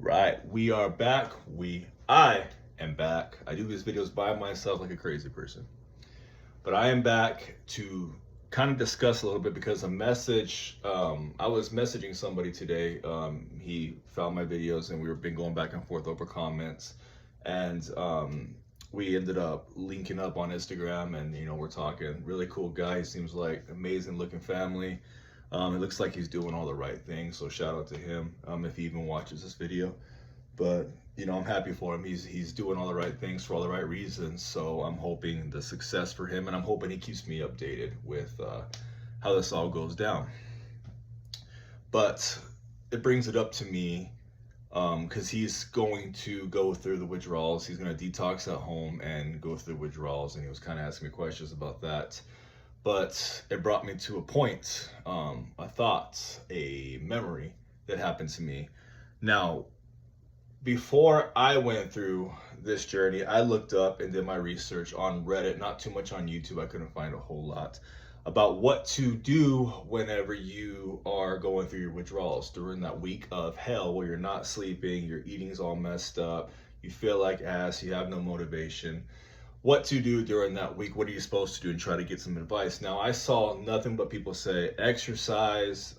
Right, we are back. I am back. I do these videos by myself like a crazy person, but I am back to kind of discuss a little bit because a message. I was messaging somebody today. He found my videos and we've been going back and forth over comments, and we ended up linking up on Instagram, and we're talking. Really cool guy. He seems like amazing looking family. It looks like he's doing all the right things, so shout out to him if he even watches this video. But I'm happy for him. He's doing all the right things for all the right reasons. So I'm hoping the success for him, and I'm hoping he keeps me updated with how this all goes down. But it brings it up to me because he's going to go through the withdrawals. He's going to detox at home and go through the withdrawals, and he was kind of asking me questions about that. But it brought me to a point, a thought, a memory that happened to me. Now, before I went through this journey, I looked up and did my research on Reddit, not too much on YouTube. I couldn't find a whole lot about what to do whenever you are going through your withdrawals during that week of hell where you're not sleeping, your eating's all messed up, you feel like ass, you have no motivation. What to do during that week? What are you supposed to do? And try to get some advice. Now, I saw nothing but people say exercise,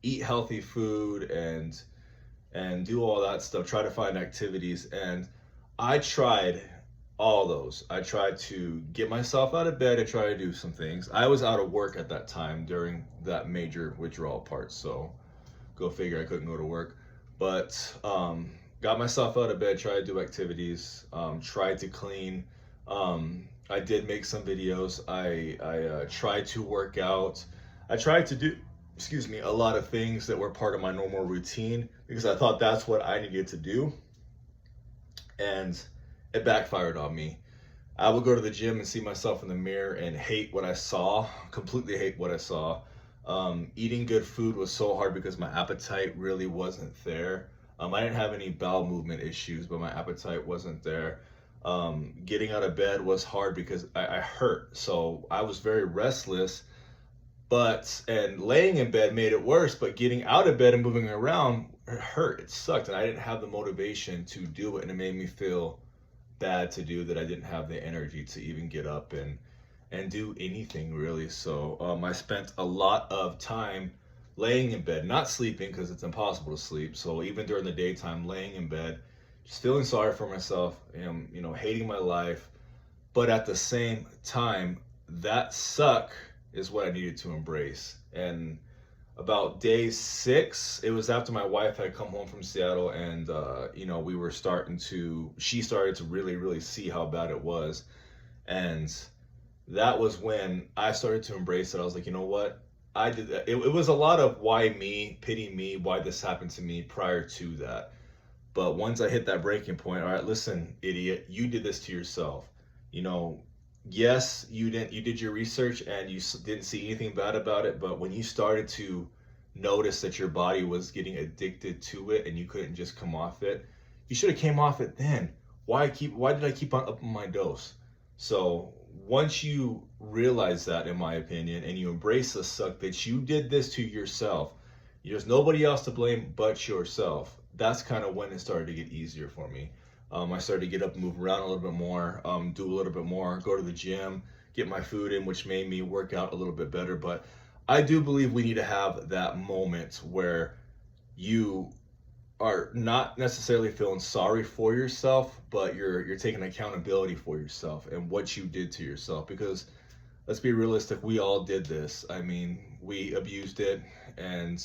eat healthy food, and do all that stuff. Try to find activities, and I tried all those. I tried to get myself out of bed and try to do some things. I was out of work at that time during that major withdrawal part, so go figure. I couldn't go to work, but got myself out of bed, tried to do activities, tried to clean. I did make some videos. I tried to work out. I tried to do, a lot of things that were part of my normal routine because I thought that's what I needed to do. And it backfired on me. I would go to the gym and see myself in the mirror and hate what I saw, completely hate what I saw. Eating good food was so hard because my appetite really wasn't there. I didn't have any bowel movement issues, but my appetite wasn't there. Getting out of bed was hard because I hurt. So I was very restless, and laying in bed made it worse, but getting out of bed and moving around hurt. It sucked, and I didn't have the motivation to do it, and it made me feel bad to do that. I didn't have the energy to even get up and do anything really. So I spent a lot of time laying in bed, not sleeping because it's impossible to sleep. So even during the daytime, laying in bed, just feeling sorry for myself, and hating my life. But at the same time, that suck is what I needed to embrace. And about day 6, it was after my wife had come home from Seattle, and we were she started to really, really see how bad it was. And that was when I started to embrace it. I was like, you know what? I did that. It was a lot of why me, pity me, why this happened to me prior to that. But once I hit that breaking point, all right, listen, idiot, you did this to yourself. Yes, you did your research and you didn't see anything bad about it. But when you started to notice that your body was getting addicted to it and you couldn't just come off it, you should have came off it then. Why did I keep on upping my dose? So once you realize that, in my opinion, and you embrace the suck that you did this to yourself, there's nobody else to blame but yourself. That's kind of when it started to get easier for me. I started to get up and move around a little bit more, do a little bit more, go to the gym, get my food in, which made me work out a little bit better. But I do believe we need to have that moment where you are not necessarily feeling sorry for yourself, but you're taking accountability for yourself and what you did to yourself. Because let's be realistic, we all did this. I mean, we abused it, and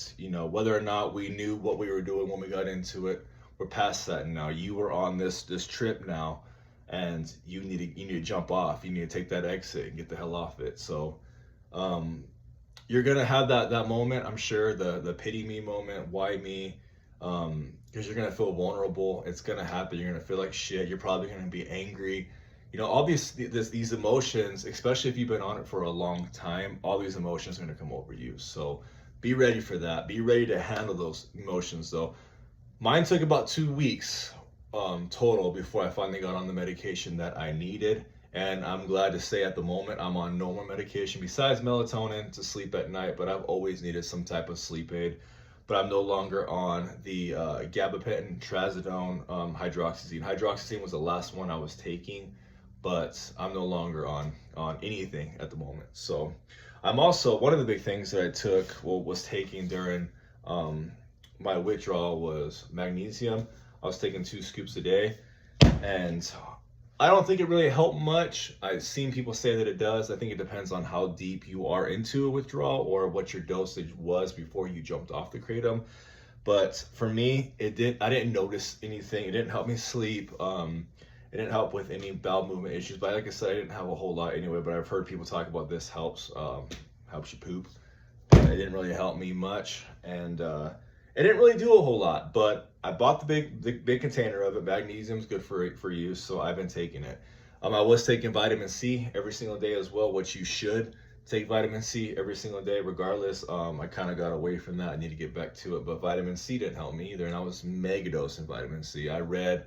whether or not we knew what we were doing when we got into it, we're past that now. You were on this trip now, and you need to jump off. You need to take that exit and get the hell off it. So you're gonna have that moment, I'm sure, the pity me moment, why me, because you're gonna feel vulnerable. It's gonna happen. You're gonna feel like shit. You're probably gonna be angry. All these emotions, especially if you've been on it for a long time, all these emotions are gonna come over you. So be ready for that. Be ready to handle those emotions, though. Mine took about 2 weeks total before I finally got on the medication that I needed. And I'm glad to say at the moment I'm on no more medication besides melatonin to sleep at night, but I've always needed some type of sleep aid. but I'm no longer on the gabapentin, trazodone, hydroxyzine. Hydroxyzine was the last one I was taking, but I'm no longer on anything at the moment. So I'm also, one of the big things that I took, was taking during my withdrawal was magnesium. I was taking 2 scoops a day, and I don't think it really helped much. I've seen people say that it does. I think it depends on how deep you are into a withdrawal or what your dosage was before you jumped off the Kratom. But for me, I didn't notice anything. It didn't help me sleep. It didn't help with any bowel movement issues. But like I said, I didn't have a whole lot anyway. But I've heard people talk about this helps you poop. But it didn't really help me much, and it didn't really do a whole lot. But I bought the big container of it. Magnesium's good for use, so I've been taking it. I was taking vitamin C every single day as well, which you should take vitamin C every single day regardless. I kind of got away from that. I need to get back to it, but vitamin C didn't help me either, and I was mega dosing vitamin C. I read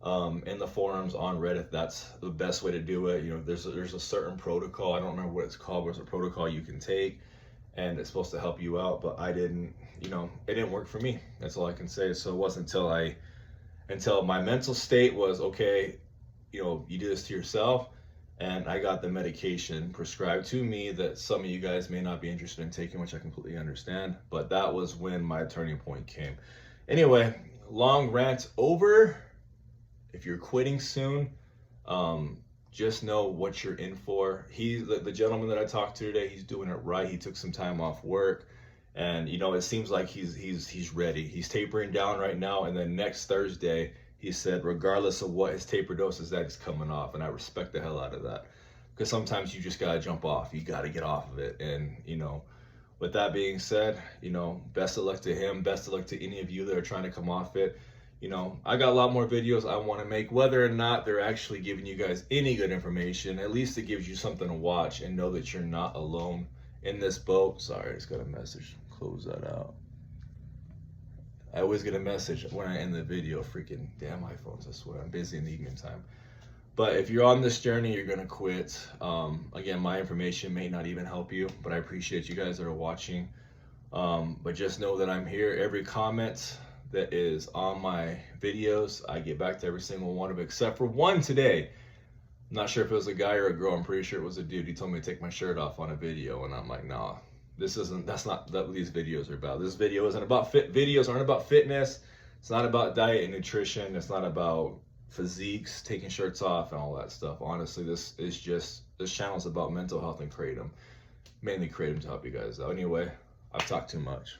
in the forums on Reddit that's the best way to do it. You know, there's a certain protocol. I don't remember what it's called, but it's a protocol you can take, and it's supposed to help you out, but I didn't, you know, it didn't work for me. That's all I can say. So it wasn't until my mental state was, okay, you know, you do this to yourself, and I got the medication prescribed to me that some of you guys may not be interested in taking, which I completely understand, but that was when my turning point came. Anyway, long rant over. If you're quitting soon, just know what you're in for. The gentleman that I talked to today, he's doing it right. He took some time off work, and you know, it seems like he's ready. He's tapering down right now, and then next Thursday, he said, regardless of what his taper dose is, that he's coming off, and I respect the hell out of that, because sometimes you just gotta jump off. You gotta get off of it, and you know, with that being said, you know, best of luck to him. Best of luck to any of you that are trying to come off it. You know, I got a lot more videos I want to make, whether or not they're actually giving you guys any good information. At least it gives you something to watch and know that you're not alone in this boat. Sorry, I just got a message. Close that out. I always get a message when I end the video. Freaking damn iPhones, I swear. I'm busy in the evening time. But if you're on this journey, you're going to quit. Again, my information may not even help you, but I appreciate you guys that are watching. But just know that I'm here. Every comment that is on my videos, I get back to every single one of them, except for one today. I'm not sure if it was a guy or a girl. I'm pretty sure it was a dude. He told me to take my shirt off on a video, and I'm like, nah, that's not what these videos are about. This video isn't about videos aren't about fitness. It's not about diet and nutrition. It's not about physiques, taking shirts off and all that stuff. Honestly, this channel is about mental health and Kratom. Mainly Kratom to help you guys out. Anyway, I've talked too much.